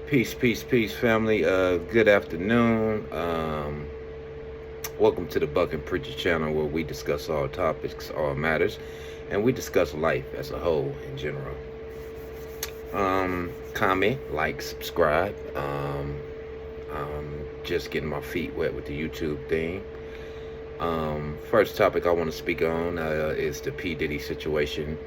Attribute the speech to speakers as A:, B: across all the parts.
A: Peace, peace, peace, family. Good afternoon. Welcome to the Buck and Preacher channel where we discuss all topics, all matters, and we discuss life as a whole in general. Comment, like, subscribe. I'm just getting my feet wet with the YouTube thing. First topic I want to speak on is the P. Diddy situation.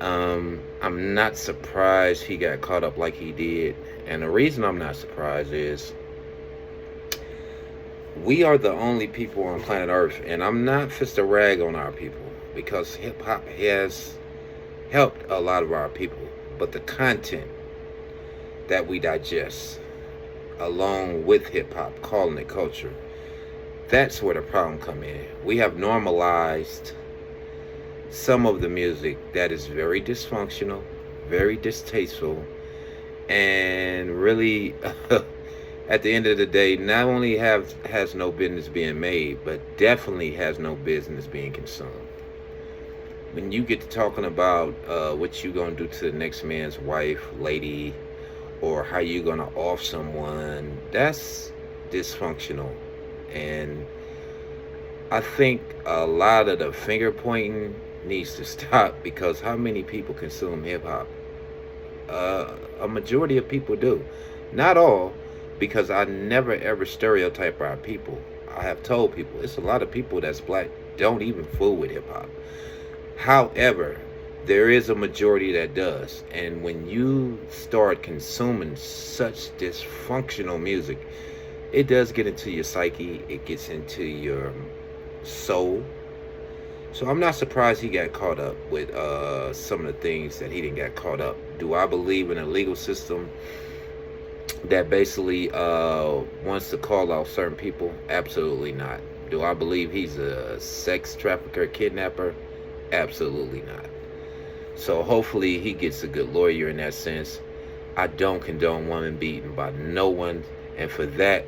A: I'm not surprised he got caught up like he did. And the reason I'm not surprised is we are the only people on planet Earth, and I'm not just a rag on our people because hip hop has helped a lot of our people. But the content that we digest, along with hip hop, calling it culture, that's where the problem come in. We have normalized some of the music that is very dysfunctional, very distasteful, and really, at the end of the day, not only has no business being made, but definitely has no business being consumed. When you get to talking about what you gonna do to the next man's wife, lady, or how you gonna off someone, that's dysfunctional. And I think a lot of the finger pointing needs to stop because how many people consume hip hop? A majority of people do. Not all, because I never ever stereotype our people. I have told people it's a lot of people that's black don't even fool with hip hop. However, there is a majority that does. And when you start consuming such dysfunctional music, it does get into your psyche, it gets into your soul. So I'm not surprised he got caught up with some of the things that he didn't get caught up. Do I believe in a legal system that basically wants to call out certain people? Absolutely not. Do I believe he's a sex trafficker, kidnapper? Absolutely not. So hopefully he gets a good lawyer in that sense. I don't condone women beaten by no one. And for that,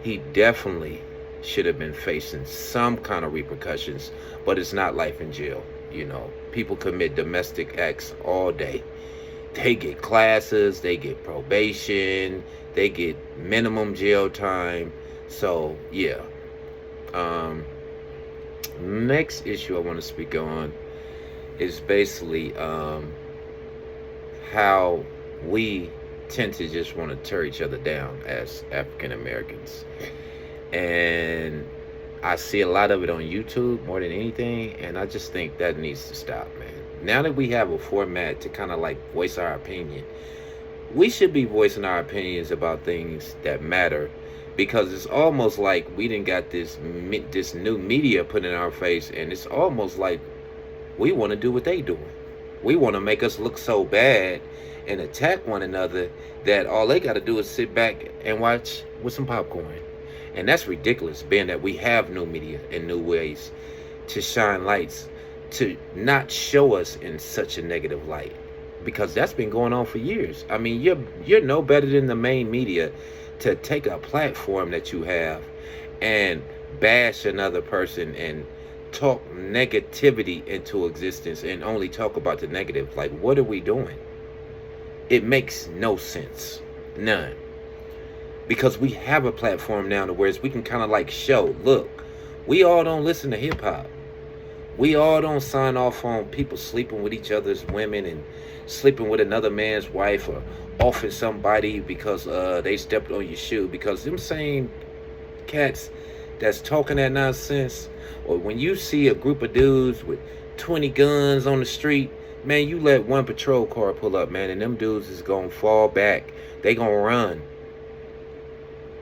A: he definitely should have been facing some kind of repercussions, but it's not life in jail. You know, people commit domestic acts all day. They get classes, they get probation, they get minimum jail time. So yeah. Next issue I want to speak on is basically how we tend to just want to tear each other down as African Americans. And I see a lot of it on YouTube more than anything, and I just think that needs to stop, man. Now that we have a format to kind of like voice our opinion, we should be voicing our opinions about things that matter, because it's almost like we didn't got this new media put in our face, and it's almost like we want to do what they doing. We want to make us look so bad and attack one another that all they got to do is sit back and watch with some popcorn. And that's ridiculous, being that we have new media and new ways to shine lights, to not show us in such a negative light, because that's been going on for years. I mean, you're no better than the main media to take a platform that you have and bash another person and talk negativity into existence and only talk about the negative. Like, what are we doing? It makes no sense. None. Because we have a platform now to where we can kind of like show, look, we all don't listen to hip hop. We all don't sign off on people sleeping with each other's women and sleeping with another man's wife, or offing somebody because they stepped on your shoe. Because them same cats that's talking that nonsense, or when you see a group of dudes with 20 guns on the street, man, you let one patrol car pull up, man, and them dudes is gonna fall back. They gonna run.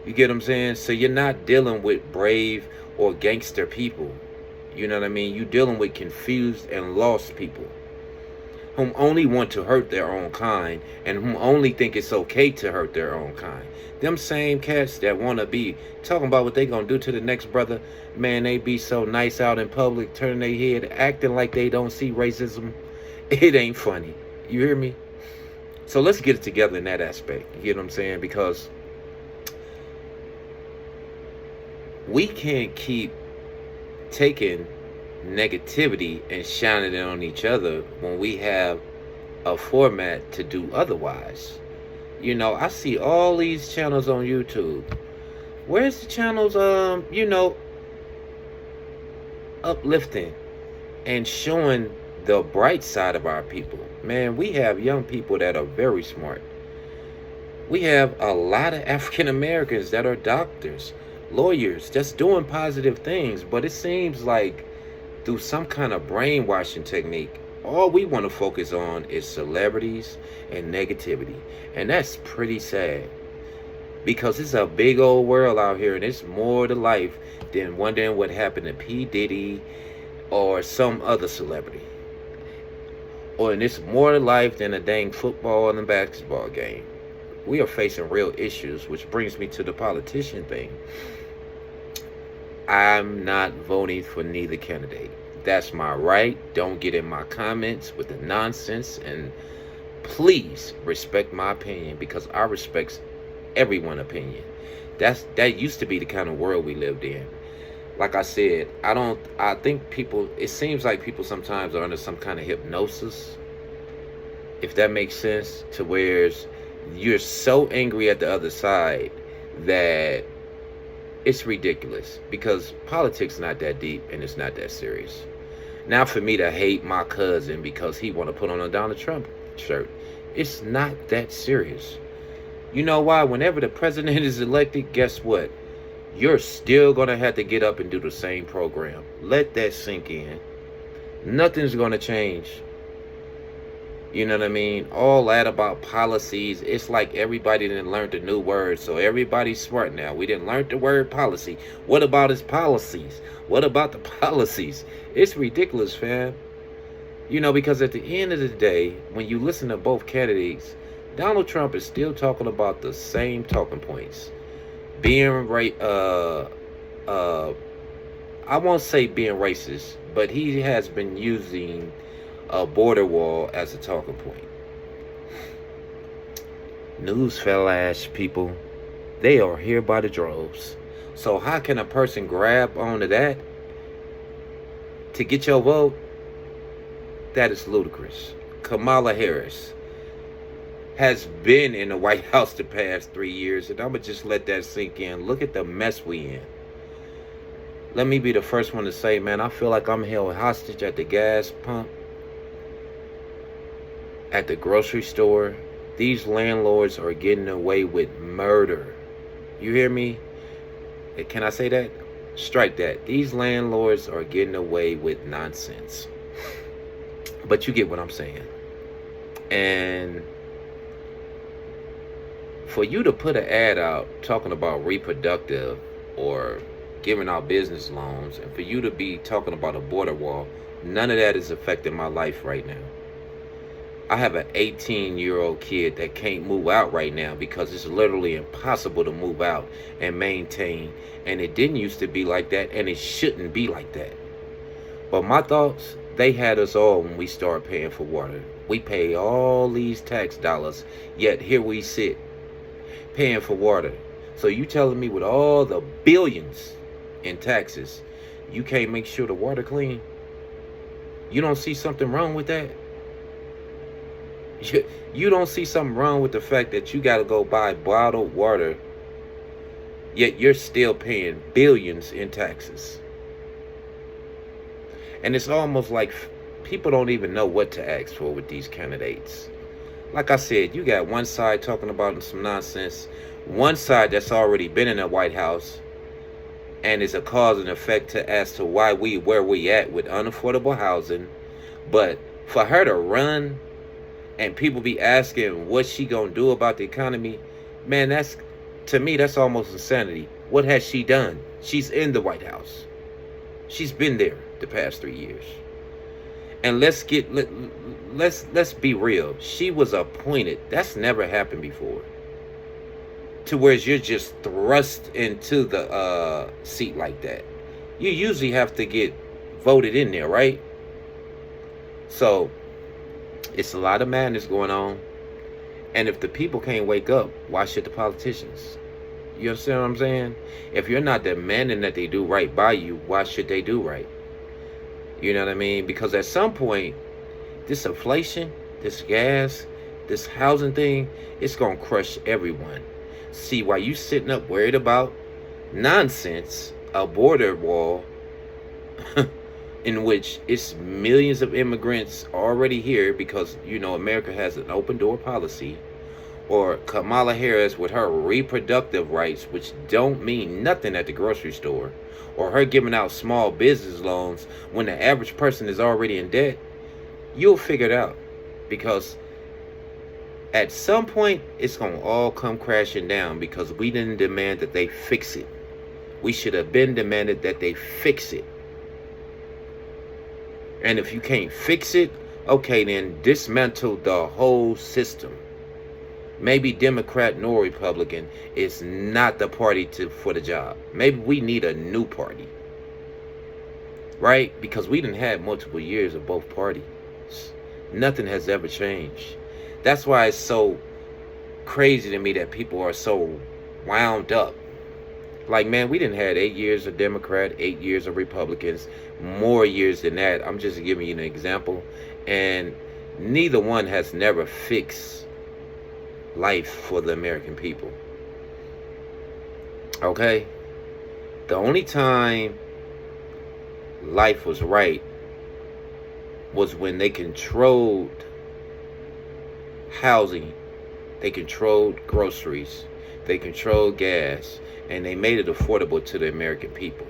A: You get what I'm saying? So you're not dealing with brave or gangster people. You know what I mean? You're dealing with confused and lost people whom only want to hurt their own kind, and whom only think it's okay to hurt their own kind. Them same cats that want to be talking about what they gonna do to the next brother, man, they be so nice out in public, turning their head, acting like they don't see racism. It ain't funny. You hear me? So let's get it together in that aspect. You get what I'm saying? Because we can't keep taking negativity and shining it on each other when we have a format to do otherwise. I see all these channels on YouTube. Where's the channels, uplifting and showing the bright side of our people? Man, we have young people that are very smart. We have a lot of African Americans that are doctors, lawyers, just doing positive things. But it seems like through some kind of brainwashing technique, all we want to focus on is celebrities and negativity. And that's pretty sad, because it's a big old world out here and it's more to life than wondering what happened to P. Diddy or some other celebrity. And it's more to life than a dang football and a basketball game. We are facing real issues, which brings me to the politician thing. I'm not voting for neither candidate. That's my right. Don't get in my comments with the nonsense, and please respect my opinion, because I respect everyone's opinion. That used to be the kind of world we lived in. Like I said, I think people, it seems like people sometimes are under some kind of hypnosis, if that makes sense, to where you're so angry at the other side that it's ridiculous, because politics not that deep and it's not that serious. Now, for me to hate my cousin because he want to put on a Donald Trump shirt, it's not that serious. You know why? Whenever the president is elected, guess what? You're still going to have to get up and do the same program. Let that sink in. Nothing's going to change. You know what I mean? All that about policies, it's like everybody didn't learn the new word, so everybody's smart now. We didn't learn the word policy. What about his policies? What about the policies? It's ridiculous, fam. Because at the end of the day, when you listen to both candidates, Donald Trump is still talking about the same talking points. Being right, I won't say being racist, but he has been using a border wall as a talking point. Newsflash, people, they are here by the droves. So how can a person grab onto that to get your vote? That is ludicrous. Kamala Harris has been in the White House the past 3 years, and I'm going to just let that sink in. Look at the mess we in. Let me be the first one to say, man, I feel like I'm held hostage at the gas pump, at the grocery store. These landlords are getting away with murder. You hear me? Can I say that? Strike that. These landlords are getting away with nonsense. But you get what I'm saying. And for you to put an ad out talking about reproductive or giving out business loans, and for you to be talking about a border wall, none of that is affecting my life right now. I have an 18-year-old kid that can't move out right now because it's literally impossible to move out and maintain. And it didn't used to be like that, and it shouldn't be like that. But my thoughts, they had us all when we started paying for water. We pay all these tax dollars, yet here we sit paying for water. So you telling me with all the billions in taxes, you can't make sure the water clean? You don't see something wrong with that? You don't see something wrong with the fact that you got to go buy bottled water, yet you're still paying billions in taxes. And it's almost like people don't even know what to ask for with these candidates. Like I said, you got one side talking about some nonsense, one side that's already been in the White House and is a cause and effect as to why where we at with unaffordable housing. But for her to run and people be asking what she gonna do about the economy, man, to me that's almost insanity. What has she done? She's in the White House. She's been there the past 3 years. And let's be real. She was appointed. That's never happened before. To where you're just thrust into the seat like that. You usually have to get voted in there, right? So it's a lot of madness going on. And if the people can't wake up, why should the politicians? You understand what I'm saying? If you're not demanding that they do right by you, why should they do right? You know what I mean? Because at some point, this inflation, this gas, This housing thing, it's gonna crush everyone. See, while you sitting up worried about nonsense, a border wall in which it's millions of immigrants already here because, you know, America has an open door policy, or Kamala Harris with her reproductive rights, which don't mean nothing at the grocery store, or her giving out small business loans when the average person is already in debt, you'll figure it out. Because at some point, it's going to all come crashing down because we didn't demand that they fix it. We should have been demanded that they fix it. And if you can't fix it, okay, then dismantle the whole system. Maybe Democrat nor Republican is not the party for the job. Maybe we need a new party. Right? Because we didn't have multiple years of both parties. Nothing has ever changed. That's why it's so crazy to me that people are so wound up. Like, man, we didn't have 8 years of Democrat, 8 years of Republicans, more years than that. I'm just giving you an example. And neither one has never fixed life for the American people. Okay? The only time life was right was when they controlled housing, they controlled groceries, they controlled gas, and they made it affordable to the American people.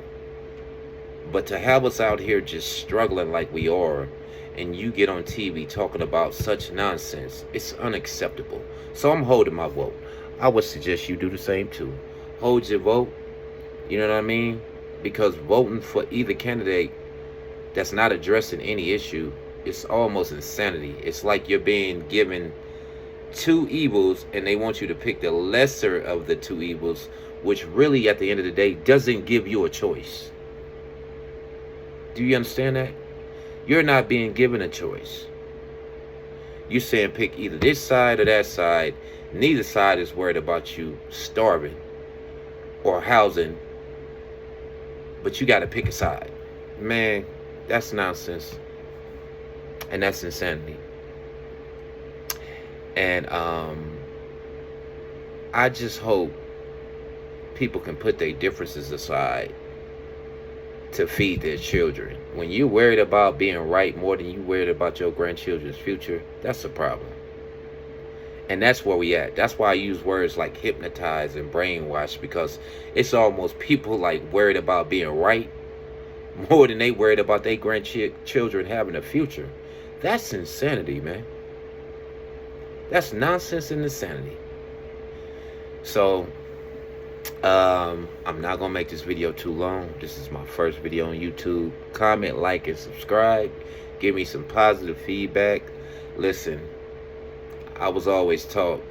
A: But to have us out here just struggling like we are, and you get on TV talking about such nonsense, it's unacceptable. So I'm holding my vote. I would suggest you do the same too. Hold your vote. You know what I mean? Because voting for either candidate that's not addressing any issue, it's almost insanity. It's like you're being given two evils and they want you to pick the lesser of the two evils, which really at the end of the day doesn't give you a choice. Do you understand that? You're not being given a choice. You're saying pick either this side or that side. Neither side is worried about you starving or housing, but you got to pick a side. Man, that's nonsense. And that's insanity. And I just hope people can put their differences aside to feed their children. When you're worried about being right more than you worried about your grandchildren's future, that's a problem. And that's where we at. That's why I use words like hypnotize and brainwash, because it's almost people like worried about being right more than they worried about their grandchildren having a future. That's insanity, man. That's nonsense and insanity. So I'm not gonna make this video too long. This is my first video on YouTube. Comment, like, and subscribe. Give me some positive feedback. Listen, I was always taught,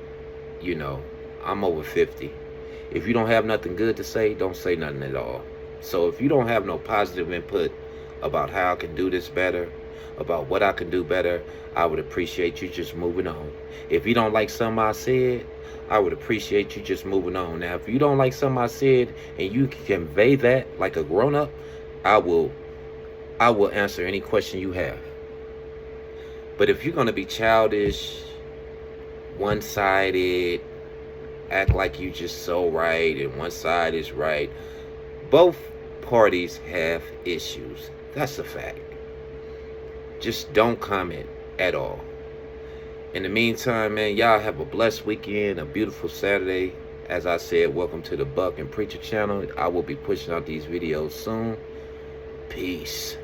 A: you know, I'm over 50. If you don't have nothing good to say, don't say nothing at all. So if you don't have no positive input about how I can do this better, about what I can do better, I would appreciate you just moving on. If you don't like something I said, I would appreciate you just moving on. Now, if you don't like something I said and you can convey that like a grown-up, I will answer any question you have. But if you're going to be childish, one-sided, act like you just so right and one side is right, both parties have issues. That's a fact. Just don't comment at all. In the meantime, man, y'all have a blessed weekend, a beautiful Saturday. As I said, welcome to the Buck and Preacher channel. I will be pushing out these videos soon. Peace.